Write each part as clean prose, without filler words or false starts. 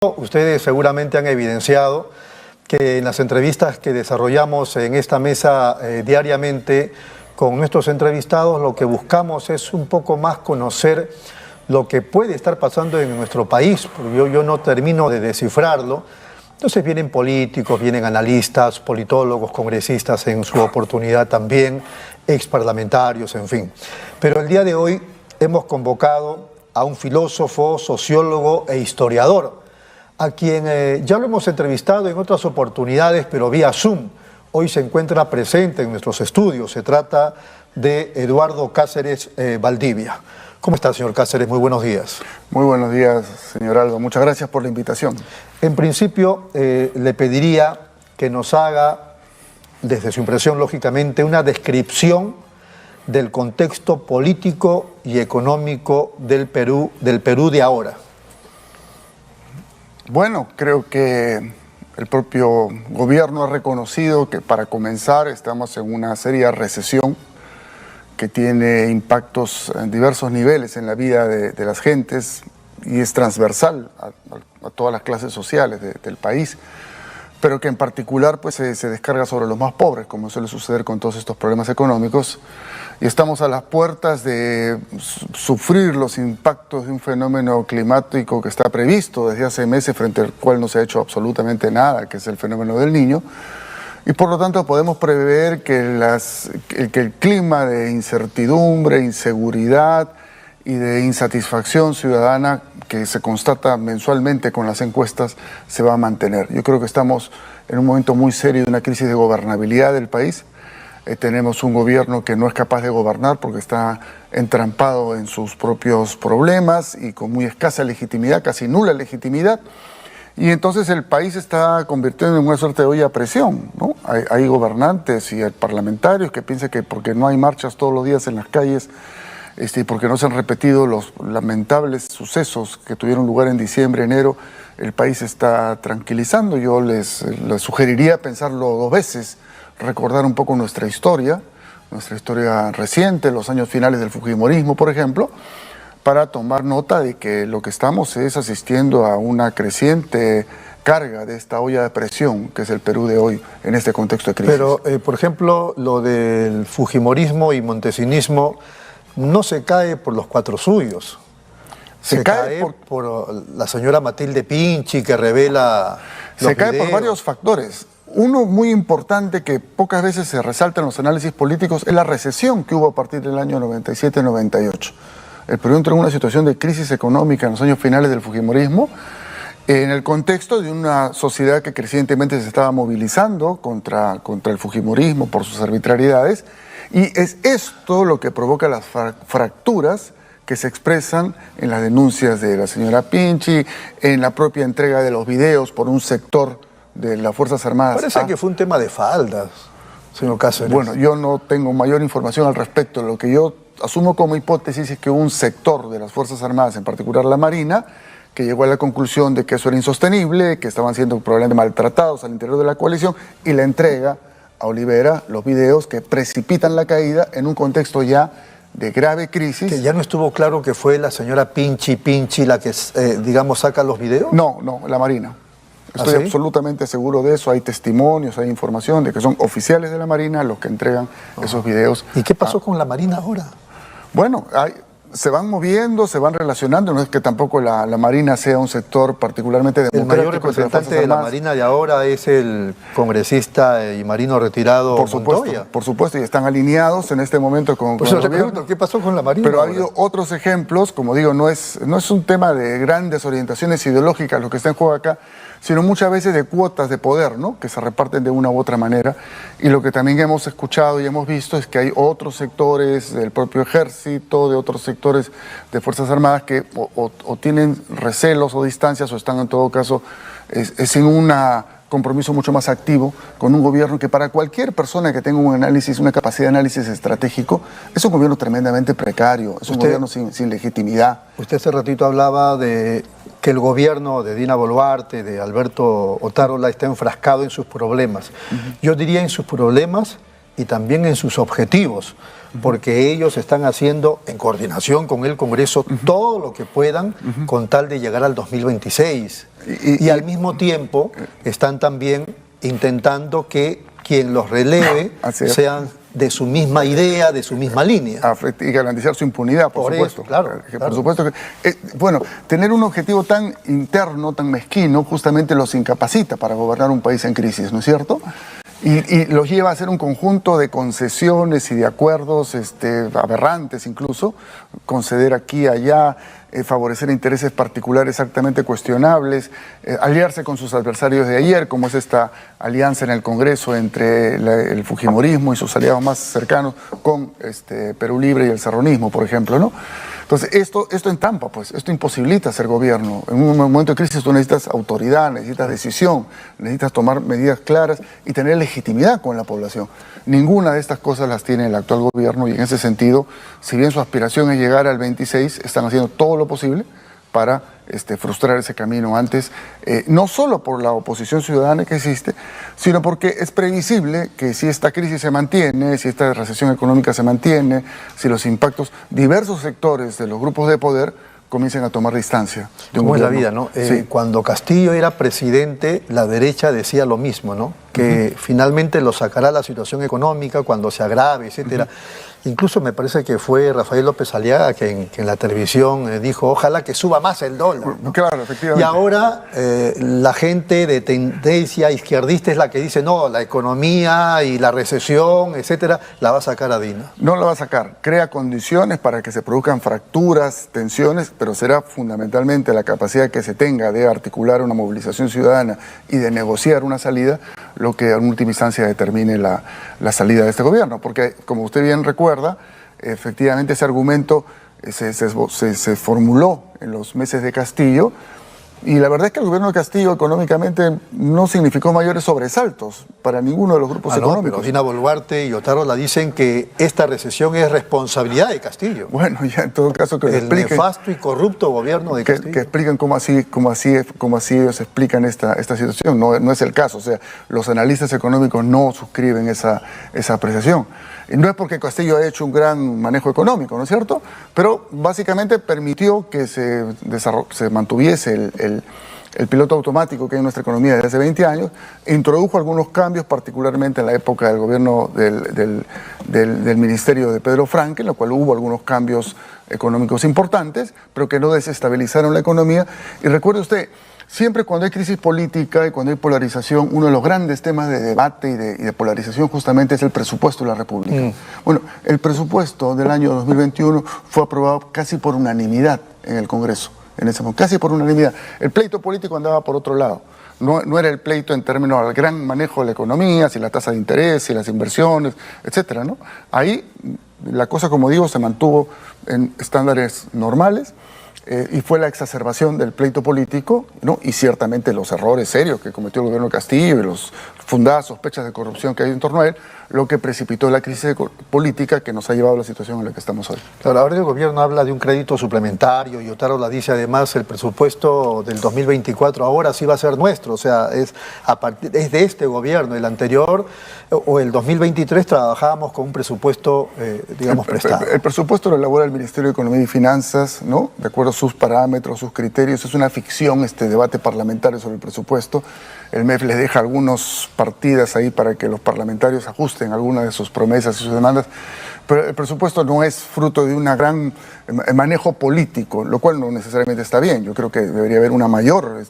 Ustedes seguramente han evidenciado que en las entrevistas que desarrollamos en esta mesa diariamente con nuestros entrevistados, lo que buscamos es un poco más conocer lo que puede estar pasando en nuestro país, porque yo no termino de descifrarlo. Entonces vienen políticos, vienen analistas, politólogos, congresistas en su oportunidad también, exparlamentarios, en fin. Pero el día de hoy hemos convocado a un filósofo, sociólogo e historiador, a quien ya lo hemos entrevistado en otras oportunidades, pero vía Zoom. Hoy se encuentra presente en nuestros estudios. Se trata de Eduardo Cáceres Valdivia. ¿Cómo está, señor Cáceres? Muy buenos días. Muy buenos días, señor Aldo. Muchas gracias por la invitación. En principio, le pediría que nos haga, desde su impresión, lógicamente, una descripción del contexto político y económico del Perú de ahora. Bueno, creo que el propio gobierno ha reconocido que para comenzar estamos en una seria recesión que tiene impactos en diversos niveles en la vida de las gentes y es transversal a todas las clases sociales del país, pero que en particular pues, se descarga sobre los más pobres, como suele suceder con todos estos problemas económicos. Y estamos a las puertas de sufrir los impactos de un fenómeno climático que está previsto desde hace meses, frente al cual no se ha hecho absolutamente nada, que es el fenómeno del Niño. Y por lo tanto podemos prever que el clima de incertidumbre, inseguridad y de insatisfacción ciudadana que se constata mensualmente con las encuestas se va a mantener. Yo creo que estamos en un momento muy serio de una crisis de gobernabilidad del país. Tenemos un gobierno que no es capaz de gobernar porque está entrampado en sus propios problemas y con muy escasa legitimidad, casi nula legitimidad. Y entonces el país está convirtiendo en una suerte de olla a presión, ¿no? Hay gobernantes y hay parlamentarios que piensan que porque no hay marchas todos los días en las calles, y porque no se han repetido los lamentables sucesos que tuvieron lugar en diciembre, enero, el país se está tranquilizando. Yo les sugeriría pensarlo dos veces, recordar un poco nuestra historia reciente, los años finales del fujimorismo, por ejemplo, para tomar nota de que lo que estamos es asistiendo a una creciente carga de esta olla de presión que es el Perú de hoy en este contexto de crisis. Pero, por ejemplo, lo del fujimorismo y montesinismo no se cae por los cuatro suyos. Se cae por la señora Matilde Pinchi, que revela los Se cae videos. por varios factores. Uno muy importante que pocas veces se resalta en los análisis políticos es la recesión que hubo a partir del año 97-98. El Perú entró en una situación de crisis económica en los años finales del fujimorismo, en el contexto de una sociedad que crecientemente se estaba movilizando contra el fujimorismo por sus arbitrariedades, y es esto lo que provoca las fracturas que se expresan en las denuncias de la señora Pinchi, en la propia entrega de los videos por un sector de las Fuerzas Armadas. Parece que fue un tema de faldas, señor Cáceres. Bueno, yo no tengo mayor información al respecto. Lo que yo asumo como hipótesis es que hubo un sector de las Fuerzas Armadas, en particular la Marina, que llegó a la conclusión de que eso era insostenible, que estaban siendo probablemente maltratados al interior de la coalición, y la entrega a Olivera los videos que precipitan la caída en un contexto ya de grave crisis. ¿Que ya no estuvo claro que fue la señora Pinchi la que, digamos, saca los videos? No, la Marina. Estoy absolutamente seguro de eso. Hay testimonios, hay información de que son oficiales de la Marina los que entregan esos videos. ¿Y qué pasó con la Marina ahora? Bueno, se van moviendo, se van relacionando. No es que tampoco la Marina sea un sector particularmente democrático. El mayor representante de la Marina de ahora es el congresista y marino retirado Montoya. Por supuesto, y están alineados en este momento con el gobierno. Pregunto, ¿qué pasó con la Marina? Pero ahora? ha habido otros ejemplos, como digo, no es un tema de grandes orientaciones ideológicas lo que está en juego acá, sino muchas veces de cuotas de poder, ¿no? Que se reparten de una u otra manera. Y lo que también hemos escuchado y hemos visto es que hay otros sectores del propio ejército, de otros sectores de Fuerzas Armadas que o tienen recelos o distancias o están en todo caso sin un compromiso mucho más activo con un gobierno que para cualquier persona que tenga un análisis, una capacidad de análisis estratégico, es un gobierno tremendamente precario, es un gobierno sin legitimidad. Usted hace ratito hablaba de que el gobierno de Dina Boluarte, de Alberto Otárola, está enfrascado en sus problemas. Yo diría en sus problemas y también en sus objetivos, porque ellos están haciendo, en coordinación con el Congreso, todo lo que puedan con tal de llegar al 2026. Y al mismo tiempo están también intentando que quien los releve sean de su misma idea, de su misma línea. Y garantizar su impunidad, por supuesto. Eso, claro. Por supuesto que, bueno, tener un objetivo tan interno, tan mezquino, justamente los incapacita para gobernar un país en crisis, ¿no es cierto? Y los lleva a hacer un conjunto de concesiones y de acuerdos aberrantes incluso, conceder aquí y allá, favorecer intereses particulares exactamente cuestionables, aliarse con sus adversarios de ayer, como es esta alianza en el Congreso entre el fujimorismo y sus aliados más cercanos con Perú Libre y el serronismo, por ejemplo, ¿no? Entonces, esto entrampa, pues, esto imposibilita hacer gobierno. En un momento de crisis tú necesitas autoridad, necesitas decisión, necesitas tomar medidas claras y tener legitimidad con la población. Ninguna de estas cosas las tiene el actual gobierno y en ese sentido, si bien su aspiración es llegar al 26, están haciendo todo lo posible para frustrar ese camino antes, no solo por la oposición ciudadana que existe, sino porque es previsible que si esta crisis se mantiene, si esta recesión económica se mantiene, si los impactos, diversos sectores de los grupos de poder comiencen a tomar distancia. ¿Cómo es la vida, no? Sí. Cuando Castillo era presidente, la derecha decía lo mismo, ¿no? Que finalmente lo sacará la situación económica cuando se agrave, etcétera. Incluso me parece que fue Rafael López Aliaga que en la televisión dijo, ojalá que suba más el dólar, ¿no? Claro, efectivamente. Y ahora la gente de tendencia izquierdista es la que dice, no, la economía y la recesión, etcétera, la va a sacar Adina. No la va a sacar. Crea condiciones para que se produzcan fracturas, tensiones, pero será fundamentalmente la capacidad que se tenga de articular una movilización ciudadana y de negociar una salida lo que en última instancia determine la salida de este gobierno. Porque, como usted bien recuerda, efectivamente ese argumento se formuló en los meses de Castillo y la verdad es que el gobierno de Castillo económicamente no significó mayores sobresaltos para ninguno de los grupos económicos. Pero Dina Boluarte y Otárola dicen que esta recesión es responsabilidad de Castillo. Bueno, ya en todo caso que el expliquen, nefasto y corrupto gobierno de Castillo. Que expliquen cómo así ellos explican esta situación. No es el caso. O sea, los analistas económicos no suscriben esa apreciación. Y no es porque Castillo ha hecho un gran manejo económico, ¿no es cierto? Pero básicamente permitió que se mantuviese el piloto automático que hay en nuestra economía desde hace 20 años, e introdujo algunos cambios, particularmente en la época del gobierno del ministerio de Pedro Franque, en lo cual hubo algunos cambios económicos importantes, pero que no desestabilizaron la economía. Y recuerde usted, siempre cuando hay crisis política y cuando hay polarización, uno de los grandes temas de debate y de polarización justamente es el presupuesto de la República. Bueno, el presupuesto del año 2021 fue aprobado casi por unanimidad en el Congreso, en ese momento, casi por unanimidad. El pleito político andaba por otro lado. No era el pleito en términos al gran manejo de la economía, si la tasa de interés, si las inversiones, etcétera, ¿no? Ahí la cosa, como digo, se mantuvo en estándares normales. Y fue la exacerbación del pleito político, ¿no? Y ciertamente los errores serios que cometió el gobierno de Castillo y las fundadas sospechas de corrupción que hay en torno a él, lo que precipitó la crisis política que nos ha llevado a la situación en la que estamos hoy. Claro, ahora el gobierno habla de un crédito suplementario y Otárola dice además el presupuesto del 2024 ahora sí va a ser nuestro, o sea, es de este gobierno, el anterior o el 2023 trabajábamos con un presupuesto, digamos, prestado. El presupuesto lo elabora el Ministerio de Economía y Finanzas, ¿no? De acuerdo a sus parámetros, sus criterios. Es una ficción este debate parlamentario sobre el presupuesto. El MEF les deja algunas partidas ahí para que los parlamentarios ajusten algunas de sus promesas y sus demandas, pero el presupuesto no es fruto de un gran manejo político, lo cual no necesariamente está bien. Yo creo que debería haber una mayor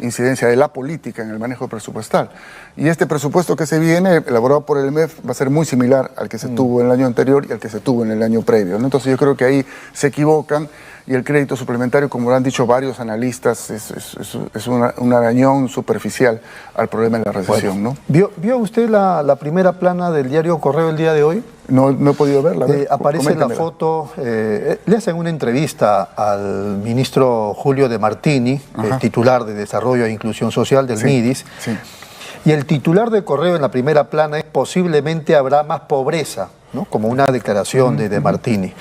incidencia de la política en el manejo presupuestal. Y este presupuesto que se viene, elaborado por el MEF, va a ser muy similar al que se tuvo en el año anterior y al que se tuvo en el año previo, ¿no? Entonces yo creo que ahí se equivocan. Y el crédito suplementario, como lo han dicho varios analistas, es un arañón superficial al problema de la recesión, ¿no? ¿Vio usted la primera plana del diario Correo el día de hoy? No he podido verla. Aparece la foto, le hacen una entrevista al ministro Julio de Martini, titular de Desarrollo e Inclusión Social del MIDIS, y el titular de Correo en la primera plana es posiblemente habrá más pobreza, ¿no? Como una declaración de Martini.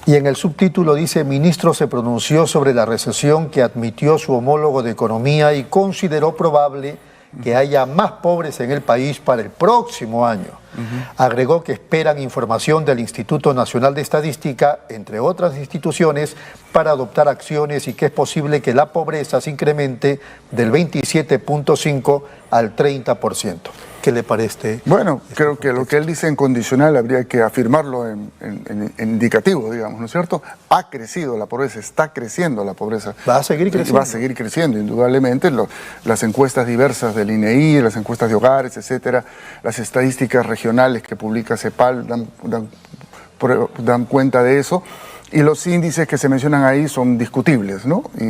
Y en el subtítulo dice, ministro se pronunció sobre la recesión que admitió su homólogo de Economía y consideró probable que haya más pobres en el país para el próximo año. Agregó que esperan información del Instituto Nacional de Estadística, entre otras instituciones, para adoptar acciones y que es posible que la pobreza se incremente del 27.5 al 30%. ¿Qué le parece? Bueno, creo que lo que él dice en condicional habría que afirmarlo en indicativo, digamos, ¿no es cierto? Ha crecido la pobreza, está creciendo la pobreza. ¿Va a seguir creciendo? Va a seguir creciendo, indudablemente. Las encuestas diversas del INEI, las encuestas de hogares, etcétera, las estadísticas regionales que publica CEPAL dan cuenta de eso. Y los índices que se mencionan ahí son discutibles, ¿no? Y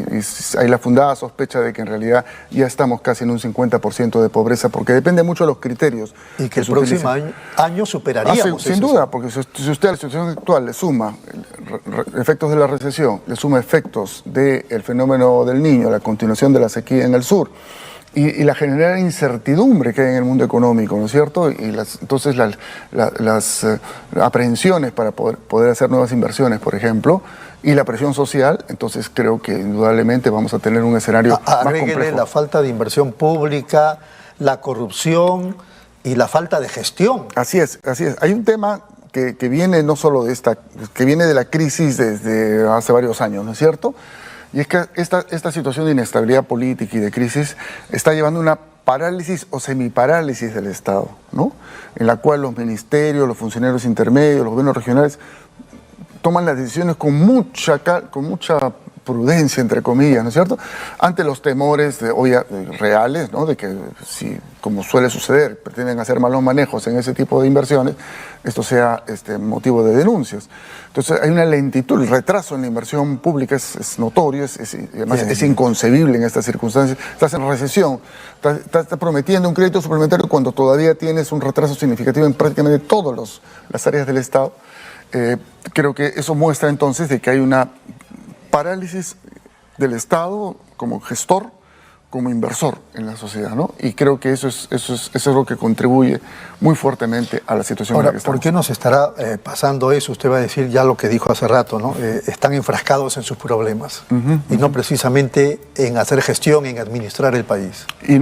hay la fundada sospecha de que en realidad ya estamos casi en un 50% de pobreza, porque depende mucho de los criterios. Y que el próximo año superaríamos sin duda, porque si usted a la situación actual le suma efectos de la recesión, le suma efectos del fenómeno del Niño, la continuación de la sequía en el sur, y la general incertidumbre que hay en el mundo económico, ¿no es cierto? Y entonces las aprehensiones para poder hacer nuevas inversiones, por ejemplo, y la presión social, entonces creo que indudablemente vamos a tener un escenario más complejo. La falta de inversión pública, la corrupción y la falta de gestión. Así es, así es. Hay un tema que viene no solo de que viene de la crisis desde hace varios años, ¿no es cierto? Y es que esta situación de inestabilidad política y de crisis está llevando a una parálisis o semiparálisis del Estado, ¿no? En la cual los ministerios, los funcionarios intermedios, los gobiernos regionales toman las decisiones con mucha prudencia, entre comillas, ¿no es cierto? Ante los temores reales, ¿no? De que si, como suele suceder, pretenden hacer malos manejos en ese tipo de inversiones, esto sea motivo de denuncias. Entonces hay una lentitud, el retraso en la inversión pública es notorio, además es inconcebible en estas circunstancias. Estás en recesión, estás prometiendo un crédito suplementario cuando todavía tienes un retraso significativo en prácticamente todas las áreas del Estado. Creo que eso muestra entonces de que hay una parálisis del Estado como gestor, como inversor en la sociedad, ¿no? Y creo que eso es lo que contribuye muy fuertemente a la situación en la que estamos. ¿Por qué nos estará pasando eso? Usted va a decir ya lo que dijo hace rato, ¿no? Están enfrascados en sus problemas y no precisamente en hacer gestión, en administrar el país. Y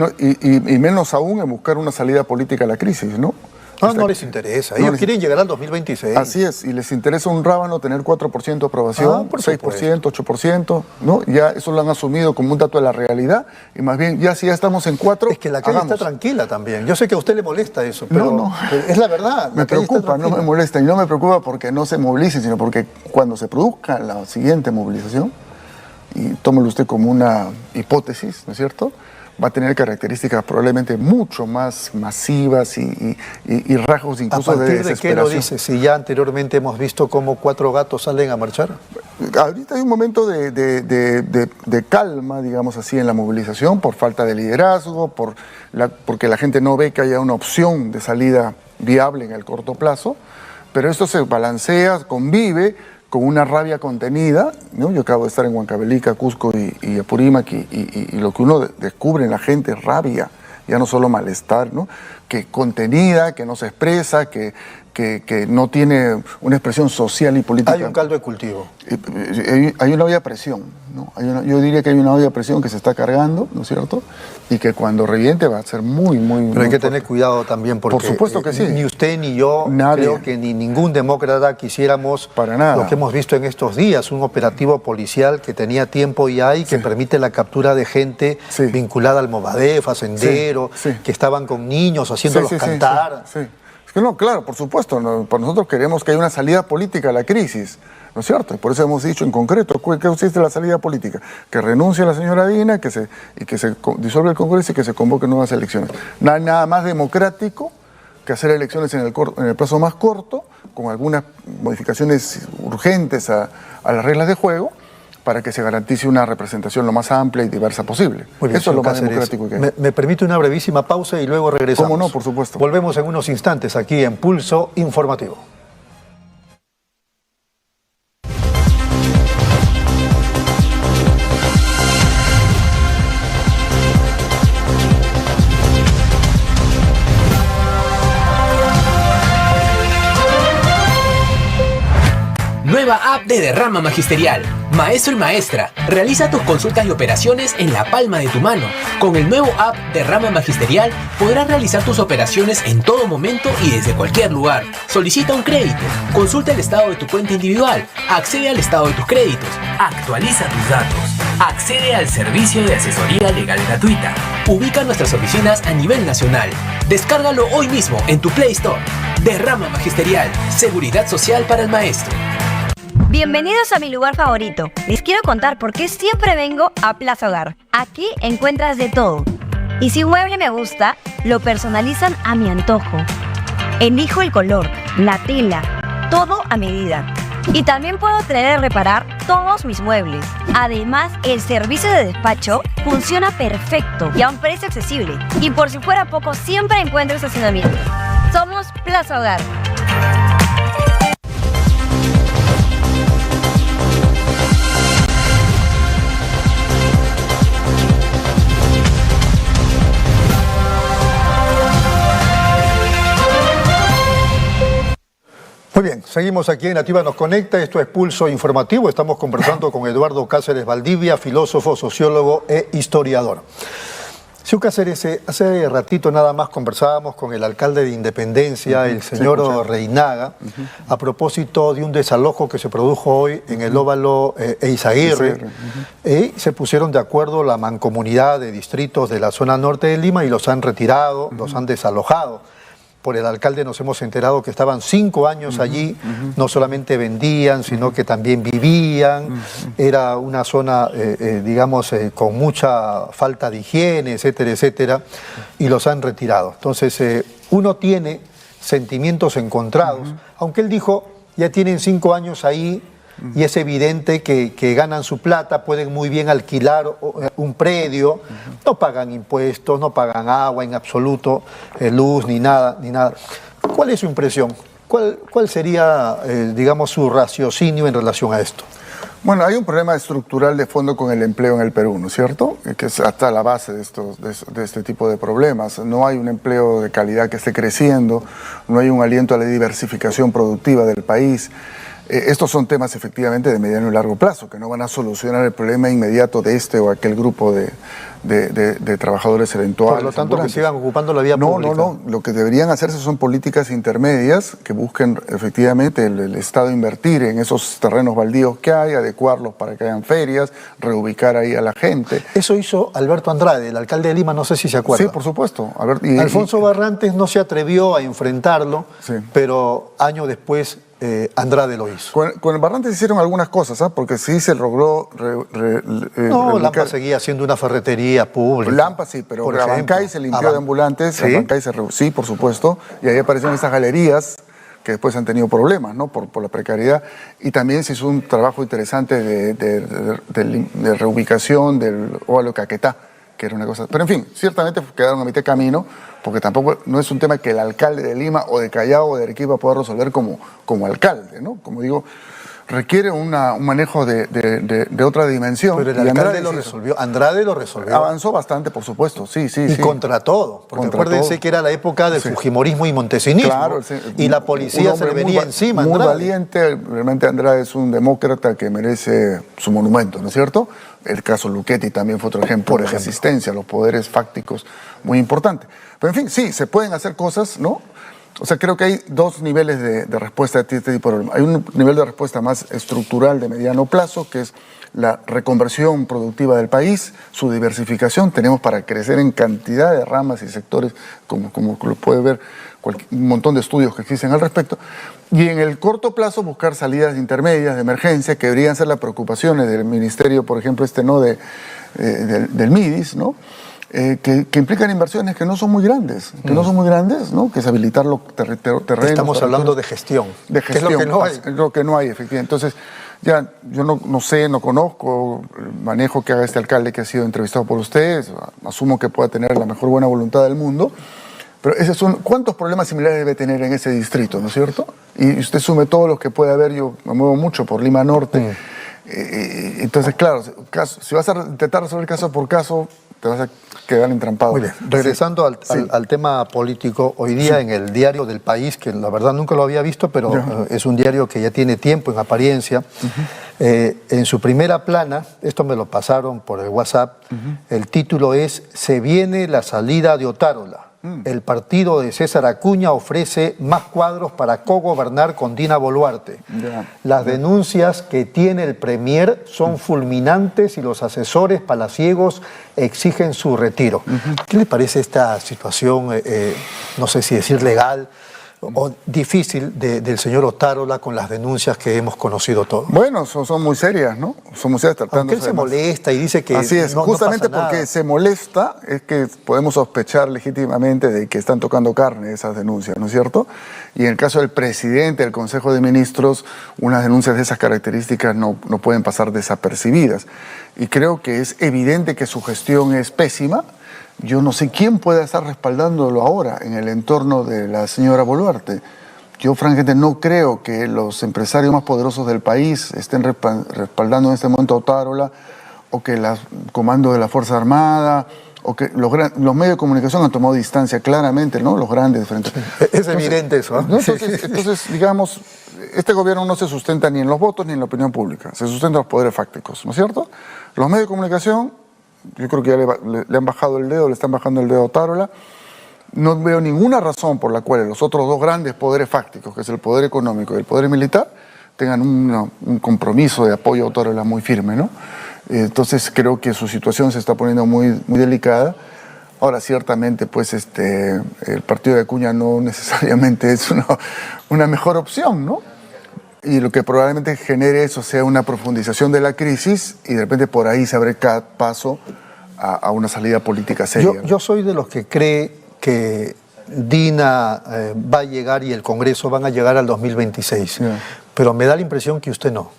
menos aún en buscar una salida política a la crisis, ¿no? No les interesa. Ellos quieren llegar al 2026. Así es, y les interesa un rábano tener 4% de aprobación, 6%, 8%, ¿no? Ya eso lo han asumido como un dato de la realidad, y más bien, si ya estamos en 4%, es que la calle está tranquila también. Yo sé que a usted le molesta eso, pero es la verdad. Me preocupa, no me molesta, y no me preocupa porque no se movilicen, sino porque cuando se produzca la siguiente movilización, y tómelo usted como una hipótesis, ¿no es cierto?, va a tener características probablemente mucho más masivas y rasgos incluso de desesperación. ¿A partir de qué lo dice? Si ya anteriormente hemos visto cómo 4 gatos salen a marchar. Ahorita hay un momento de calma, digamos así, en la movilización por falta de liderazgo, porque la gente no ve que haya una opción de salida viable en el corto plazo, pero esto se balancea, convive con una rabia contenida, ¿no? Yo acabo de estar en Huancavelica, Cusco y Apurímac y lo que uno descubre en la gente es rabia, ya no solo malestar, ¿no? Que contenida, que no se expresa, que no tiene una expresión social y política. Hay un caldo de cultivo. Hay una olla de presión, ¿no? Yo diría que hay una olla de presión que se está cargando, ¿no es cierto? Y que cuando reviente va a ser muy Pero hay que tener cuidado también porque... Por supuesto que sí. Ni usted ni yo, creo que ni ningún demócrata quisiéramos para nada lo que hemos visto en estos días, un operativo policial que tenía tiempo ya y que permite la captura de gente vinculada al Movadef, a Sendero, que estaban con niños haciéndolos cantar. Es que no, claro, por supuesto, para nosotros queremos que haya una salida política a la crisis, ¿no es cierto? Y por eso hemos dicho en concreto, ¿qué consiste la salida política? Que renuncie la señora Dina, y que se disuelva el Congreso y que se convoquen nuevas elecciones. Nada más democrático que hacer elecciones en el plazo más corto, con algunas modificaciones urgentes a las reglas de juego, para que se garantice una representación lo más amplia y diversa posible. Eso es lo más democrático que hay. Me permite una brevísima pausa y luego regresamos. ¿Cómo no? Por supuesto. Volvemos en unos instantes aquí en Pulso Informativo. nueva app de Derrama Magisterial. Maestro y maestra, realiza tus consultas y operaciones en la palma de tu mano. Con el nuevo app Derrama Magisterial podrás realizar tus operaciones en todo momento y desde cualquier lugar. Solicita un crédito, consulta el estado de tu cuenta individual, accede al estado de tus créditos, actualiza tus datos, accede al servicio de asesoría legal gratuita. Ubica nuestras oficinas a nivel nacional. Descárgalo hoy mismo en tu Play Store. Derrama Magisterial, seguridad social para el maestro. Bienvenidos a mi lugar favorito. Les quiero contar por qué siempre vengo a Plaza Hogar. Aquí encuentras de todo. Y si un mueble me gusta, lo personalizan a mi antojo. Elijo el color, la tela, todo a medida. Y también puedo traer a reparar todos mis muebles. Además, el servicio de despacho funciona perfecto y a un precio accesible. Y por si fuera poco, siempre encuentro estacionamiento. Somos Plaza Hogar. Muy bien, seguimos aquí en Nativa Nos Conecta, esto es Pulso Informativo, estamos conversando con Eduardo Cáceres Valdivia, filósofo, sociólogo e historiador. Señor Cáceres, hace ratito nada más conversábamos con el alcalde de Independencia, el señor Reinaga, a propósito de un desalojo que se produjo hoy en el óvalo Eizaguirre, y se pusieron de acuerdo la mancomunidad de distritos de la zona norte de Lima y los han retirado, los han desalojado. Por el alcalde nos hemos enterado que estaban 5 años allí, no solamente vendían, sino que también vivían, era una zona, digamos, con mucha falta de higiene, etcétera, etcétera, y los han retirado. Entonces, uno tiene sentimientos encontrados, aunque él dijo, ya tienen 5 años ahí, y es evidente que ganan su plata, pueden muy bien alquilar un predio, no pagan impuestos, no pagan agua en absoluto, luz ni nada. ¿Cuál es su impresión? ¿Cuál sería, digamos, su raciocinio en relación a esto? Bueno, hay un problema estructural de fondo con el empleo en el Perú, ¿no es cierto? Que es hasta la base de este tipo de problemas. No hay un empleo de calidad que esté creciendo, no hay un aliento a la diversificación productiva del país. Estos son temas efectivamente de mediano y largo plazo, que no van a solucionar el problema inmediato de este o aquel grupo de trabajadores eventuales. Por lo tanto, que sigan ocupando la vía pública. No. Lo que deberían hacerse son políticas intermedias que busquen efectivamente el Estado invertir en esos terrenos baldíos que hay, adecuarlos para que hayan ferias, reubicar ahí a la gente. Eso hizo Alberto Andrade, el alcalde de Lima, no sé si se acuerda. Sí, por supuesto. Alfonso Barrantes no se atrevió a enfrentarlo, pero años después Andrade lo hizo. Con el Barrantes hicieron algunas cosas, ¿sabes? Porque sí se logró... Lampa seguía siendo una ferretería pública. Lampa sí, pero Abancay se limpió de ambulantes, ¿sí? Abancay sí, por supuesto, y ahí aparecieron esas galerías que después han tenido problemas, ¿no? Por la precariedad, y también se hizo un trabajo interesante de reubicación del óvalo Caquetá, que era una cosa... Pero en fin, ciertamente quedaron a mitad de camino, porque tampoco no es un tema que el alcalde de Lima o de Callao o de Arequipa pueda resolver como alcalde, ¿no? Como digo, requiere un manejo de otra dimensión. Pero el alcalde lo resolvió, Andrade lo resolvió. Avanzó bastante, por supuesto, sí. Y contra todo, porque acuérdense que era la época del fujimorismo y montesinismo, claro, y la policía se le venía encima. Muy valiente, realmente Andrade es un demócrata que merece su monumento, ¿no es cierto? El caso Luchetti también fue otro ejemplo de resistencia a los poderes fácticos muy importante. Pero en fin, sí, se pueden hacer cosas, ¿no? O sea, creo que hay dos niveles de respuesta a este tipo de problemas. Hay un nivel de respuesta más estructural de mediano plazo, que es la reconversión productiva del país, su diversificación. Tenemos para crecer en cantidad de ramas y sectores, como lo puede ver un montón de estudios que existen al respecto. Y en el corto plazo buscar salidas intermedias de emergencia, que deberían ser las preocupaciones del ministerio, por ejemplo, del MIDIS, ¿no? Que implican inversiones que no son muy grandes, ¿no? Que es habilitar los terrenos. Estamos hablando de gestión. De gestión, que es lo que no hay. Es lo que no hay, efectivamente. Entonces, ya yo no sé, no conozco el manejo que haga este alcalde que ha sido entrevistado por ustedes. Asumo que pueda tener la mejor buena voluntad del mundo. Pero ¿cuántos problemas similares debe tener en ese distrito, no es cierto? Y usted sume todos los que puede haber. Yo me muevo mucho por Lima Norte. Entonces, claro, si vas a intentar resolver caso por caso, te vas a quedar entrampado. Muy bien, regresando al tema político, hoy día en el diario del País, que la verdad nunca lo había visto, pero es un diario que ya tiene tiempo en apariencia, en su primera plana, esto me lo pasaron por el WhatsApp, el título es "Se viene la salida de Otárola". El partido de César Acuña ofrece más cuadros para cogobernar con Dina Boluarte. Las denuncias que tiene el premier son fulminantes y los asesores palaciegos exigen su retiro. ¿Qué le parece esta situación, no sé si decir legal o difícil, del señor Otárola con las denuncias que hemos conocido todos? Bueno, son muy serias, ¿no? Son muy serias, tratándose. Aunque él se molesta y dice que así es, justamente porque nada. se molesta es que podemos sospechar legítimamente de que están tocando carne esas denuncias, ¿no es cierto? Y en el caso del presidente del Consejo de Ministros, unas denuncias de esas características no pueden pasar desapercibidas. Y creo que es evidente que su gestión es pésima. Yo no sé quién puede estar respaldándolo ahora en el entorno de la señora Boluarte. Yo francamente no creo que los empresarios más poderosos del país estén respaldando en este momento a Otárola, o que el comando de la Fuerza Armada, o que los medios de comunicación han tomado distancia claramente, ¿no? Los grandes frente. Es evidente eso, ¿no? Entonces, digamos, este gobierno no se sustenta ni en los votos ni en la opinión pública, se sustenta en los poderes fácticos, ¿no es cierto? Los medios de comunicación, yo creo que ya le han bajado el dedo, le están bajando el dedo a Otárola. No veo ninguna razón por la cual los otros dos grandes poderes fácticos, que es el poder económico y el poder militar, tengan un compromiso de apoyo a Otárola muy firme, ¿no? Entonces creo que su situación se está poniendo muy, muy delicada. Ahora, ciertamente, pues el partido de Acuña no necesariamente es una mejor opción, ¿no? Y lo que probablemente genere eso sea una profundización de la crisis y de repente por ahí se abre cada paso a una salida política seria. Yo soy de los que cree que Dina va a llegar y el Congreso van a llegar al 2026, pero me da la impresión que usted no.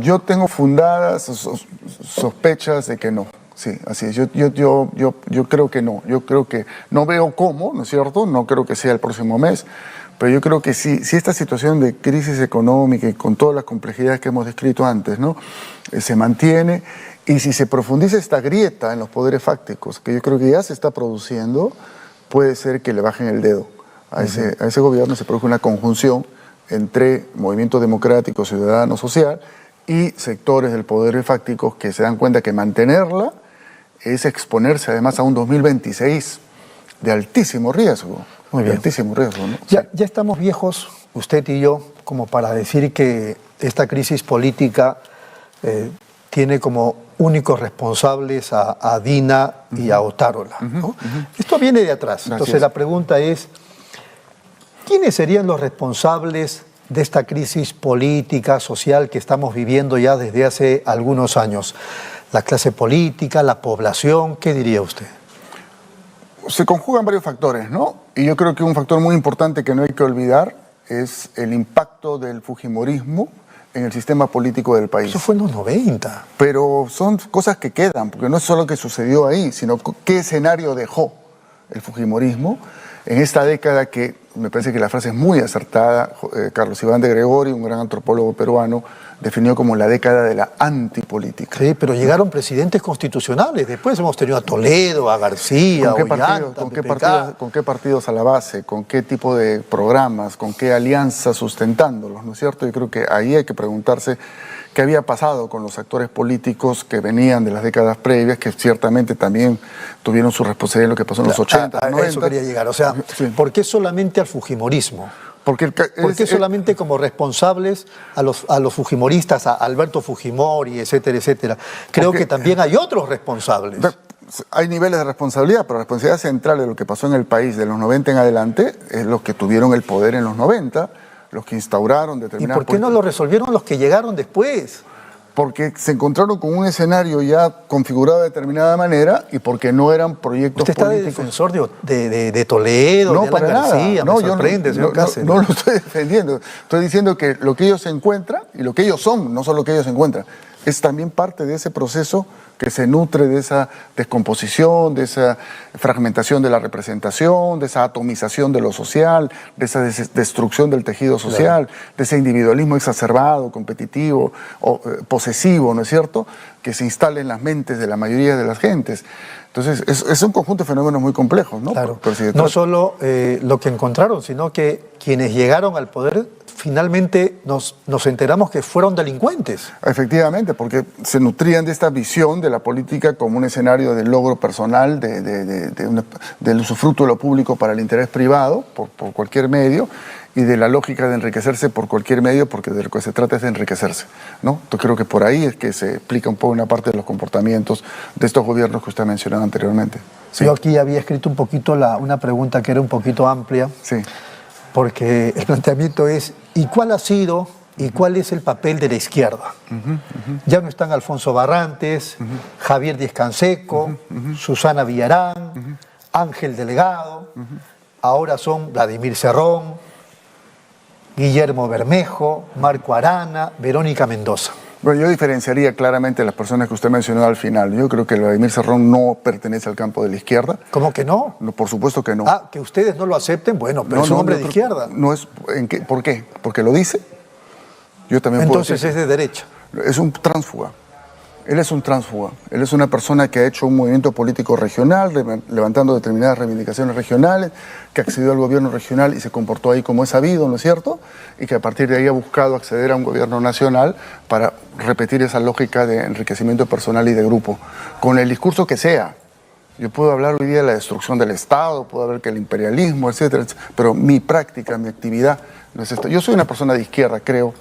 Yo tengo fundadas sospechas de que no. Sí, así es. Yo creo que no. Yo creo que no veo cómo, ¿no es cierto? No creo que sea el próximo mes. Pero yo creo que si esta situación de crisis económica y con todas las complejidades que hemos descrito antes, ¿no? Se mantiene, y si se profundiza esta grieta en los poderes fácticos, que yo creo que ya se está produciendo, puede ser que le bajen el dedo a ese gobierno, se produzca una conjunción entre movimiento democrático, ciudadano, social y sectores del poder fáctico que se dan cuenta que mantenerla es exponerse además a un 2026 de altísimo riesgo. Muy bien. Altísimo riesgo, ¿no? Ya estamos viejos, usted y yo, como para decir que esta crisis política tiene como únicos responsables a Dina y a Otárola, ¿no? Esto viene de atrás. Entonces la pregunta es, ¿quiénes serían los responsables de esta crisis política, social que estamos viviendo ya desde hace algunos años? ¿La clase política, la población? ¿Qué diría usted? Se conjugan varios factores, ¿no? Y yo creo que un factor muy importante que no hay que olvidar es el impacto del fujimorismo en el sistema político del país. Eso fue en los 90. Pero son cosas que quedan, porque no es solo lo que sucedió ahí, sino qué escenario dejó el fujimorismo en esta década que me parece que la frase es muy acertada. Carlos Iván de Gregorio, un gran antropólogo peruano, definió como la década de la antipolítica. Sí, pero llegaron presidentes constitucionales. Después hemos tenido a Toledo, a García, ¿Con qué partidos a la base? ¿Con qué tipo de programas? ¿Con qué alianzas sustentándolos? ¿No es cierto? Yo creo que ahí hay que preguntarse qué había pasado con los actores políticos que venían de las décadas previas, que ciertamente también tuvieron su responsabilidad en lo que pasó en los 80, 90. A eso quería llegar. O sea, ¿por qué solamente al fujimorismo? ¿Por qué solamente como responsables a los fujimoristas, a Alberto Fujimori, etcétera, etcétera? Creo que también hay otros responsables. Hay niveles de responsabilidad, pero la responsabilidad central de lo que pasó en el país de los 90 en adelante es los que tuvieron el poder en los 90, los que instauraron determinadas políticas. ¿Y por qué no lo resolvieron los que llegaron después? Porque se encontraron con un escenario ya configurado de determinada manera y porque no eran proyectos políticos. ¿Usted está de defensor de Toledo, no, de Alan García? No, me sorprende, señor Cáceres. No lo estoy defendiendo. Estoy diciendo que lo que ellos encuentran y lo que ellos son, no solo lo que ellos encuentran. es también parte de ese proceso que se nutre de esa descomposición, de esa fragmentación de la representación, de esa atomización de lo social, de esa destrucción del tejido social, de ese individualismo exacerbado, competitivo, o posesivo, ¿no es cierto?, que se instala en las mentes de la mayoría de las gentes. Entonces, es un conjunto de fenómenos muy complejos, ¿no? Claro. No solo lo que encontraron, sino que quienes llegaron al poder finalmente nos enteramos que fueron delincuentes. Efectivamente, porque se nutrían de esta visión de la política como un escenario de logro personal, del usufructo de lo público para el interés privado, por cualquier medio, y de la lógica de enriquecerse por cualquier medio, porque de lo que se trata es de enriquecerse, ¿no? Entonces creo que por ahí es que se explica un poco una parte de los comportamientos de estos gobiernos que usted ha mencionado anteriormente. Sí. Yo aquí había escrito un poquito una pregunta que era un poquito amplia, sí, porque el planteamiento es, ¿y cuál ha sido y cuál es el papel de la izquierda? Ya no están Alfonso Barrantes, Javier Díez-Canseco, Susana Villarán, Ángel Delgado, ahora son Vladimir Cerrón, Guillermo Bermejo, Marco Arana, Verónica Mendoza. Bueno, yo diferenciaría claramente a las personas que usted mencionó al final. Yo creo que Vladimir Cerrón no pertenece al campo de la izquierda. ¿Cómo que no? No, por supuesto que no. Ah, que ustedes no lo acepten, bueno, pero es un hombre de izquierda. No es, ¿por qué? ¿Porque lo dice? Yo también Entonces es de derecha. Es un tránsfuga. Él es un tránsfuga. Él es una persona que ha hecho un movimiento político regional, levantando determinadas reivindicaciones regionales, que accedió al gobierno regional y se comportó ahí como es sabido, ¿no es cierto? Y que a partir de ahí ha buscado acceder a un gobierno nacional para repetir esa lógica de enriquecimiento personal y de grupo, con el discurso que sea. Yo puedo hablar hoy día de la destrucción del Estado, puedo hablar que el imperialismo, etcétera, pero mi práctica, mi actividad no es esto. Yo soy una persona de izquierda, creo,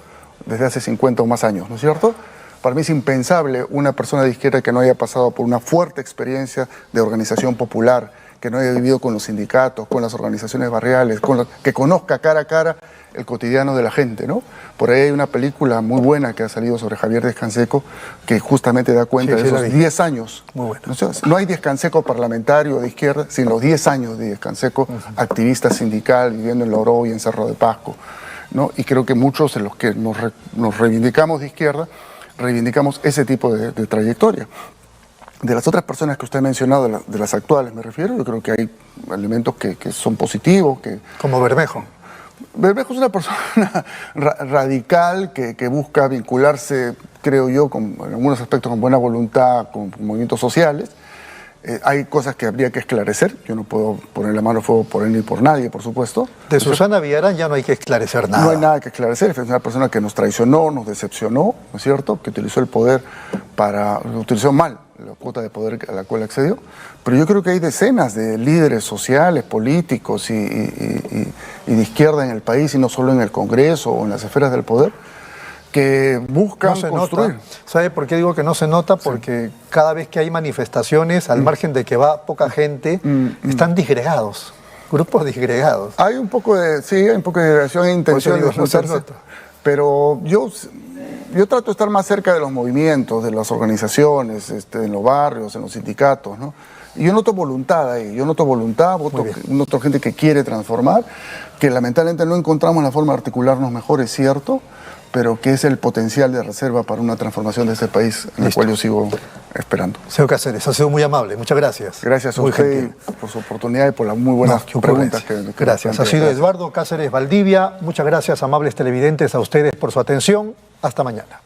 desde hace 50 o más años, ¿no es cierto? Para mí es impensable una persona de izquierda que no haya pasado por una fuerte experiencia de organización popular, que no haya vivido con los sindicatos, con las organizaciones barriales, que conozca cara a cara el cotidiano de la gente, ¿no? Por ahí hay una película muy buena que ha salido sobre Javier Díez-Canseco que justamente da cuenta de esos 10 años. Muy bueno. No hay Díez-Canseco parlamentario de izquierda, sino los 10 años de Díez-Canseco, activista sindical, viviendo en La Oro y en Cerro de Pasco, ¿no? Y creo que muchos de los que nos reivindicamos de izquierda, reivindicamos ese tipo de trayectoria. De las otras personas que usted ha mencionado, de las actuales me refiero, yo creo que hay elementos que son positivos. Como Bermejo. Bermejo es una persona radical que busca vincularse, creo yo, en algunos aspectos con buena voluntad, con movimientos sociales. Hay cosas que habría que esclarecer. Yo no puedo poner la mano a fuego por él ni por nadie, por supuesto. De Susana Villarán ya no hay que esclarecer nada. No hay nada que esclarecer. Es una persona que nos traicionó, nos decepcionó, ¿no es cierto? Que utilizó el poder utilizó mal la cuota de poder a la cual accedió. Pero yo creo que hay decenas de líderes sociales, políticos y de izquierda en el país, y no solo en el Congreso o en las esferas del poder, que buscan construir. ¿Sabe por qué digo que no se nota? Porque cada vez que hay manifestaciones, al margen de que va poca gente, están disgregados, grupos disgregados. Hay un poco de, sí, hay un poco de disgregación e intención de juntarse, pero yo trato de estar más cerca de los movimientos, de las organizaciones, en los barrios, en los sindicatos, ¿no? Y yo noto voluntad ahí, noto gente que quiere transformar, que lamentablemente no encontramos la forma de articularnos mejor, es cierto, pero que es el potencial de reserva para una transformación de este país, en el cual yo sigo esperando. Señor Cáceres, ha sido muy amable, muchas gracias. Gracias a usted por su oportunidad y por las muy buenas preguntas que gracias. Ha sido Eduardo Cáceres Valdivia. Muchas gracias, amables televidentes, a ustedes por su atención. Hasta mañana.